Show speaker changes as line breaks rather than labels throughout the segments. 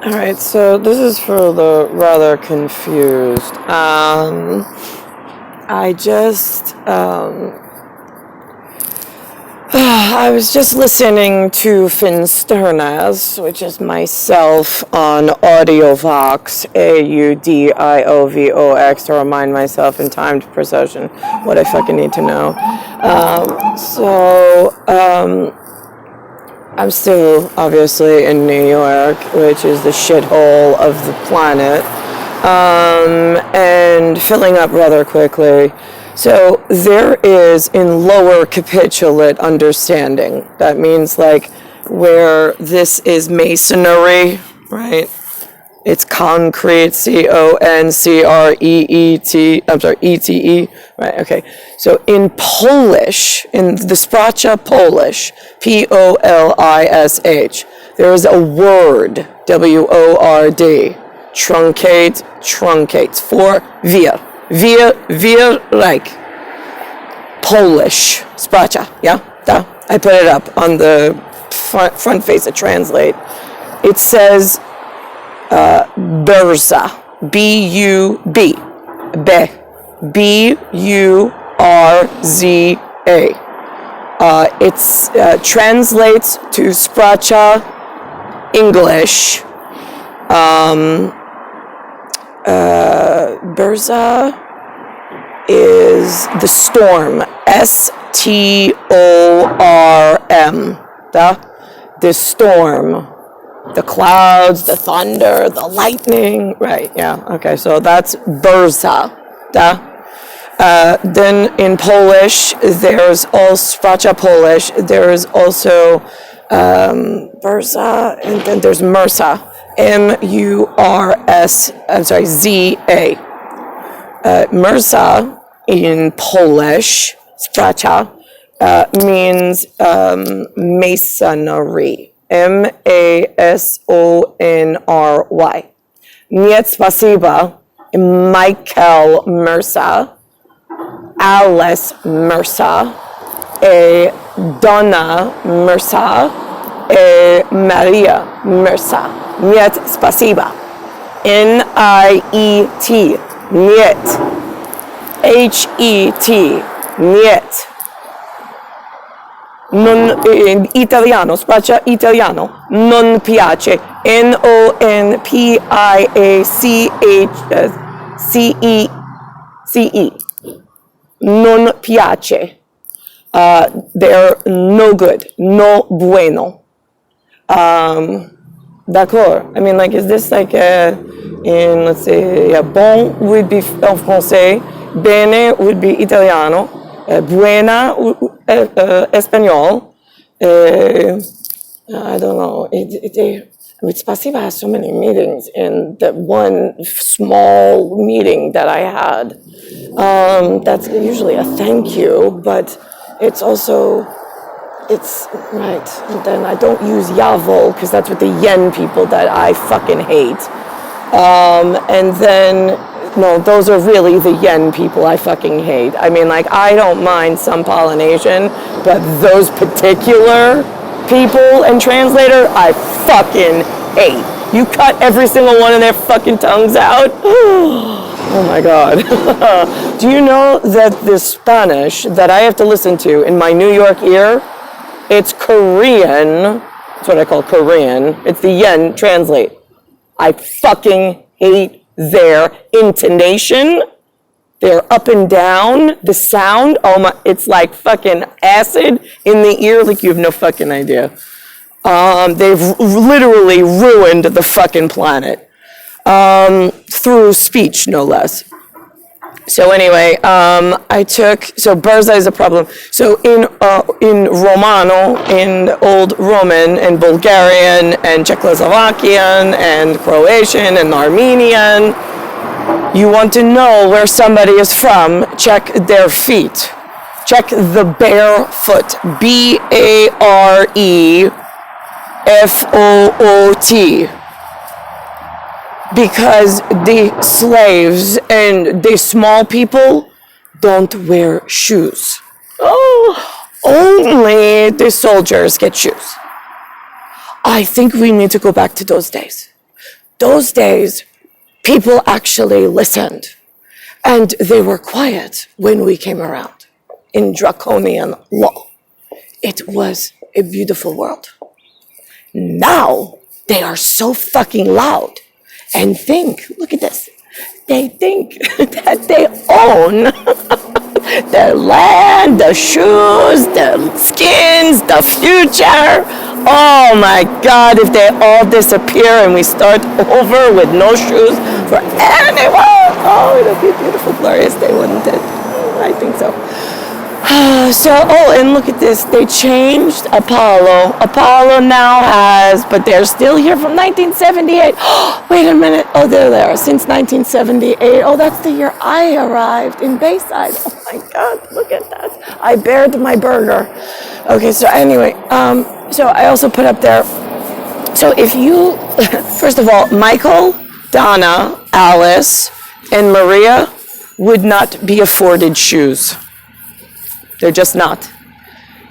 All right, so this is for the rather confused. I was just listening to Finsternis, which is myself on Audiovox, AUDIOVOX, to remind myself in timed procession what I fucking need to know. I'm still obviously in New York, which is the shithole of the planet, and filling up rather quickly. So there is in lower capitulate understanding. That means like where this is masonry, right? It's concrete, C-O-N-C-R-E-E-T, I'm sorry, E-T-E, right, okay. So in Polish, in the Spracha Polish, P-O-L-I-S-H, there is a word, W-O-R-D, truncate, truncates, for wir, like Polish, Spracha, yeah, da. I put it up on the front face of Translate. It says, Burza, B-U-B, B-U-R-Z-A. It translates to Spracha English. Burza is the storm, S-T-O-R-M, the storm. The clouds, the thunder, the lightning, right, yeah, okay, so that's Burza, then in Polish, there's also, Spracha Polish, there's also Burza, and then there's Murza, M-U-R-S, I'm sorry, Z-A. Murza in Polish, Spracha, means masonry. M-A-S-O-N-R-Y. Niet spasiba, Michael Murza, Alice Murza, Donna Murza, Maria Murza. Niet spasiba. N-I-E-T, niet. H-E-T, niet. Non in italiano, Spracha italiano, non piace, N-O-N-P-I-A-C-H-C-E, non piace, they're no good, no bueno. D'accord, I mean, like, is this like in, let's say, yeah, bon would be en français, bene would be italiano, buena, Espanol. I don't know. Spasiba has so many meetings in that one small meeting that I had. That's usually a thank you, but it's also, right. And then I don't use Yavol because that's with the yen people that I fucking hate. And then, no, those are really the yen people I fucking hate. I mean, like, I don't mind some Polynesian, but those particular people and translator, I fucking hate. You cut every single one of their fucking tongues out? Oh my God. Do you know that the Spanish that I have to listen to in my New York ear, it's Korean. That's what I call Korean. It's the yen translate. I fucking hate their intonation, their up and down, the sound, oh my, it's like fucking acid in the ear, like you have no fucking idea. They've literally ruined the fucking planet, through speech, no less. So anyway, so Burza is a problem. So in Romano, in Old Roman, and Bulgarian, and Czechoslovakian, and Croatian, and Armenian, you want to know where somebody is from, check their feet. Check the bare foot, B-A-R-E-F-O-O-T. Because the slaves and the small people don't wear shoes. Oh, only the soldiers get shoes. I think we need to go back to those days. those days, people actually listened. And they were quiet when we came around in draconian law. It was a beautiful world. Now, they are so fucking loud and think, look at this, they think that they own their land, the shoes, the skins, the future. Oh my God, if they all disappear and we start over with no shoes for anyone, oh, it'll be beautiful, glorious day, wouldn't it? I think so. And look at this. They changed Apollo. Apollo now has, but they're still here from 1978. Wait a minute. Oh, they're there since 1978. Oh, that's the year I arrived in Bayside. Oh my God, look at that. I bared my burger. Okay, so anyway, so I also put up there, so if you, first of all, Michael, Donna, Alice, and Maria would not be afforded shoes. They're just not.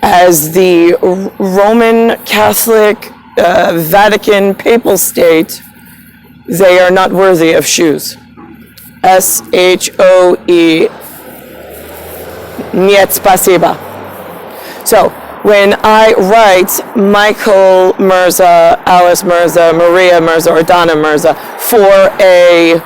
As the Roman Catholic Vatican papal state, they are not worthy of shoes. SHOE. Niet spasiba. So when I write Michael Murza, Alice Murza, Maria Murza, or Donna Murza for a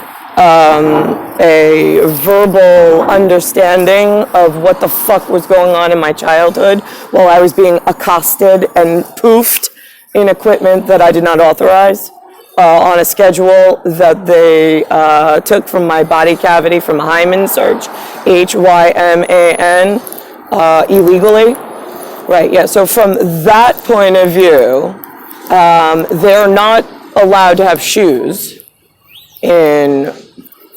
verbal understanding of what the fuck was going on in my childhood while I was being accosted and poofed in equipment that I did not authorize on a schedule that they took from my body cavity from hymen search, HYMAN, illegally. Right, yeah, so from that point of view, they're not allowed to have shoes in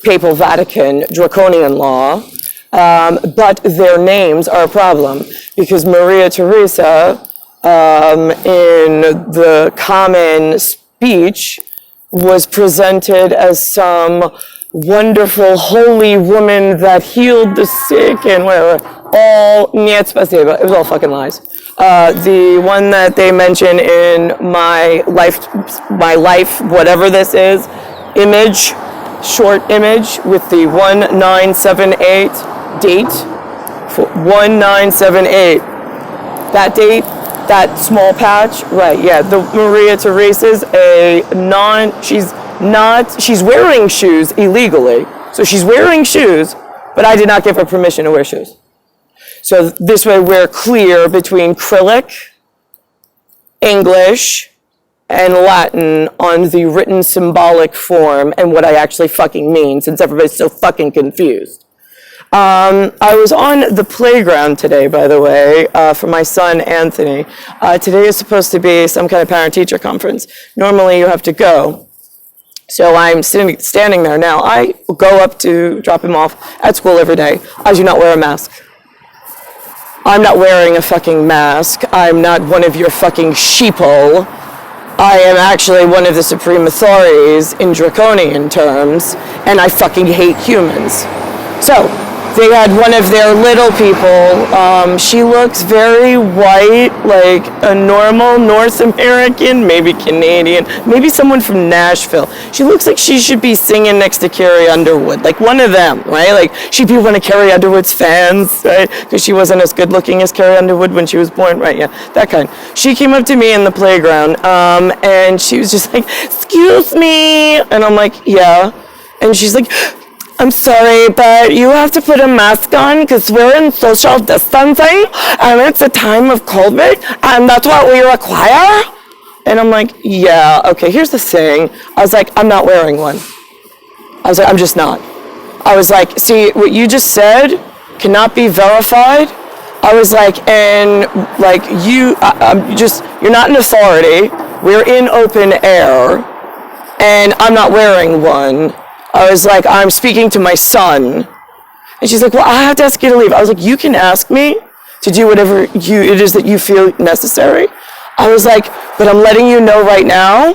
Papal Vatican draconian law, but their names are a problem because Maria Teresa, in the common speech, was presented as some wonderful holy woman that healed the sick and whatever. All niet spasiba. It was all fucking lies. The one that they mention in my life, whatever this is, image, short image with the 1978 date, 1978. That date, that small patch, right, yeah, the Maria Teresa's she's wearing shoes illegally. So she's wearing shoes, but I did not give her permission to wear shoes. So this way we're clear between Cyrillic, English, and Latin on the written symbolic form and what I actually fucking mean, since everybody's so fucking confused. I was on the playground today, by the way, for my son, Anthony. Today is supposed to be some kind of parent-teacher conference. Normally you have to go. So I'm standing there now. I go up to drop him off at school every day. I do not wear a mask. I'm not wearing a fucking mask. I'm not one of your fucking sheeple. I am actually one of the supreme authorities in draconian terms, and I fucking hate humans. So, they had one of their little people. She looks very white, like a normal North American, maybe Canadian, maybe someone from Nashville. She looks like she should be singing next to Carrie Underwood, like one of them, right? Like she'd be one of Carrie Underwood's fans, right? Because she wasn't as good looking as Carrie Underwood when she was born, right? Yeah, that kind. She came up to me in the playground, and she was just like, "Excuse me," and I'm like, "Yeah," and she's like, "I'm sorry, but you have to put a mask on because we're in social distancing and it's a time of COVID and that's what we require." And I'm like, "Yeah, okay, here's the thing." I was like, "I'm not wearing one." I was like, "I'm just not." I was like, "See, what you just said cannot be verified." I was like, "And like you're not an authority. We're in open air and I'm not wearing one." I was like, "I'm speaking to my son." And she's like, "Well, I have to ask you to leave." I was like, "You can ask me to do whatever it is that you feel necessary." I was like, "But I'm letting you know right now,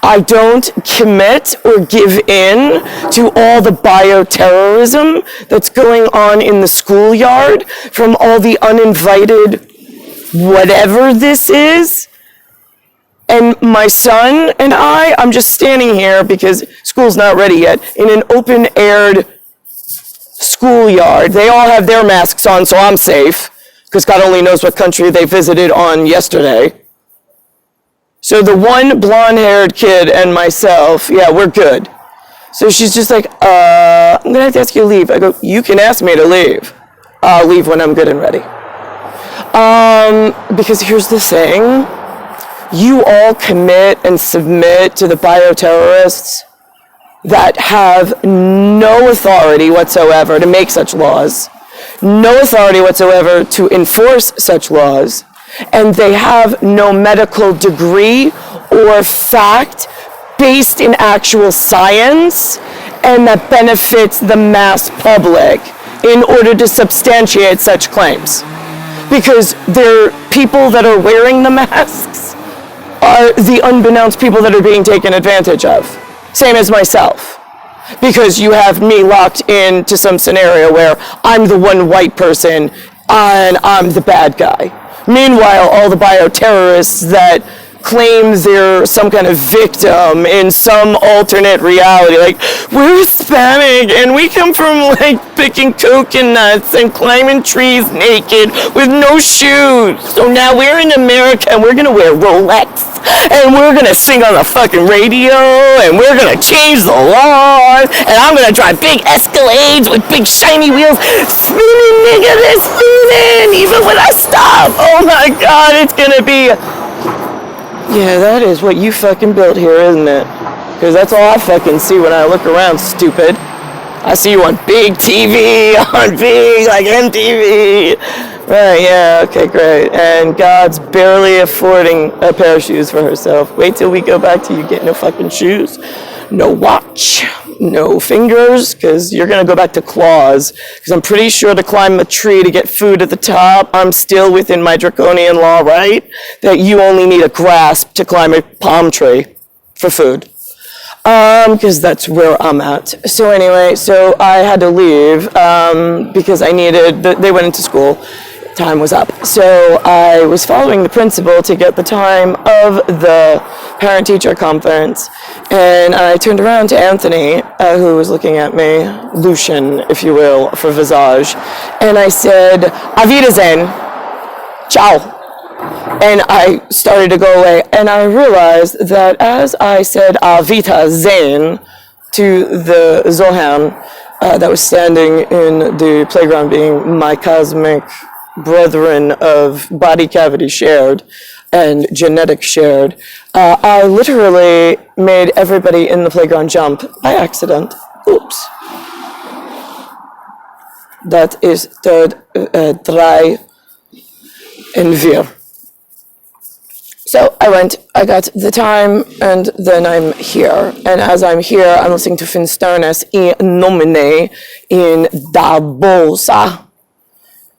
I don't commit or give in to all the bioterrorism that's going on in the schoolyard from all the uninvited whatever this is. And my son and I'm just standing here because school's not ready yet, in an open-aired schoolyard. They all have their masks on, so I'm safe, because God only knows what country they visited on yesterday. So the one blonde-haired kid and myself, yeah, we're good. So she's just like, I'm going to have to ask you to leave. I go, you can ask me to leave. I'll leave when I'm good and ready. Because here's the thing. You all commit and submit to the bioterrorists that have no authority whatsoever to make such laws, no authority whatsoever to enforce such laws, and they have no medical degree or fact based in actual science and that benefits the mass public in order to substantiate such claims. Because they're people that are wearing the masks are the unbeknownst people that are being taken advantage of. Same as myself. Because you have me locked into some scenario where I'm the one white person and I'm the bad guy. Meanwhile, all the bioterrorists that claim they're some kind of victim in some alternate reality, like, we're Hispanic and we come from like picking coconuts and climbing trees naked with no shoes. So now we're in America and we're gonna wear Rolex and we're gonna sing on the fucking radio and we're gonna change the laws and I'm gonna drive big Escalades with big shiny wheels, spinning, nigga, they're spinning even when I stop. Oh my God, it's gonna be. Yeah, that is what you fucking built here, isn't it? Because that's all I fucking see when I look around, stupid. I see you on big TV, on big, like MTV. Right, yeah, okay, great. And God's barely affording a pair of shoes for herself. Wait till we go back to you getting no fucking shoes. No watch, no fingers, because you're going to go back to claws. Because I'm pretty sure to climb a tree to get food at the top, I'm still within my draconian law, right? That you only need a grasp to climb a palm tree for food. Because that's where I'm at. So anyway, so I had to leave because I needed, they went into school. Time was up. So I was following the principal to get the time of the parent-teacher conference, and I turned around to Anthony, who was looking at me, Lucian, if you will, for visage, and I said, Auf Wiedersehen, ciao. And I started to go away, and I realized that as I said Auf Wiedersehen to the Zohan that was standing in the playground, being my cosmic brethren of body cavity shared and genetic shared, I literally made everybody in the playground jump by accident. Oops. Dat is third, drei and vier. So I went, I got the time, and then I'm here. And as I'm here, I'm listening to Finsternis in nomine in da bolsa.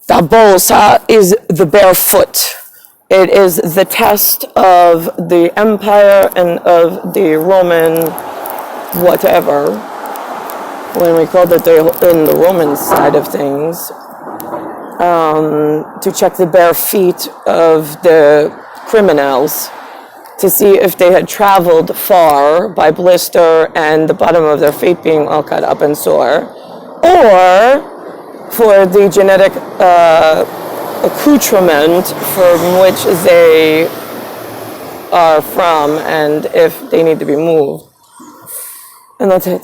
Da bolsa is the barefoot. It is the test of the empire and of the Roman whatever. When we called it in the Roman side of things, to check the bare feet of the criminals to see if they had traveled far by blister and the bottom of their feet being all cut up and sore, or for the genetic accoutrement from which they are from and if they need to be moved. And that's it.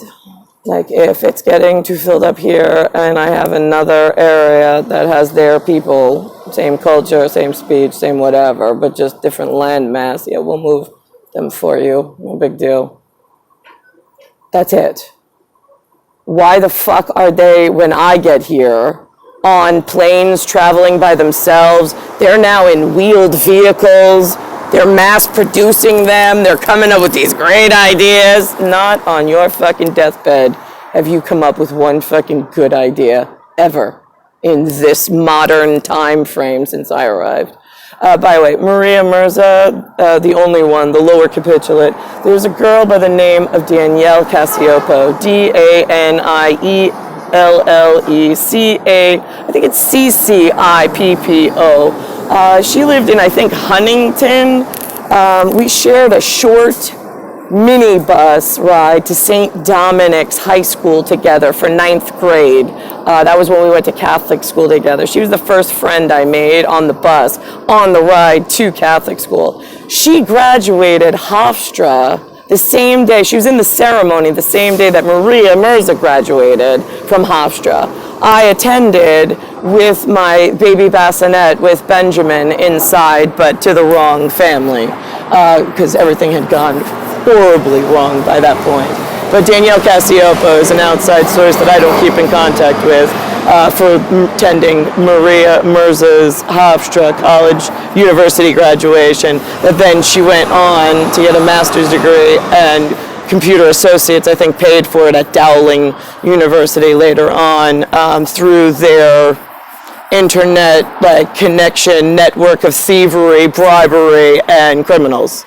Like, if it's getting too filled up here and I have another area that has their people, same culture, same speech, same whatever, but just different land mass, yeah, we'll move them for you. No big deal. That's it. Why the fuck are they, when I get here, on planes traveling by themselves? They're now in wheeled vehicles. They're mass producing them. They're coming up with these great ideas. Not on your fucking deathbed have you come up with one fucking good idea ever in this modern time frame since I arrived. By the way, Maria Murza, the only one, the lower capitulate. There's a girl by the name of Danielle Cacioppo, Danielleca, I think it'sCcippo. She lived in, I think, Huntington, We shared a short minibus ride to Saint Dominics High School together for 9th grade. That was when we went to Catholic school together. She was the first friend I made on the bus, on the ride to Catholic school. She graduated Hofstra the same day. She was in the ceremony the same day that Maria Murza graduated from Hofstra. I attended with my baby bassinet with Benjamin inside, but to the wrong family, because everything had gone horribly wrong by that point. But Danielle Cacioppo is an outside source that I don't keep in contact with for attending Maria Murza's Hofstra College University graduation. But then she went on to get a master's degree and computer associates, I think, paid for it at Dowling University later on through their internet connection network of thievery, bribery, and criminals.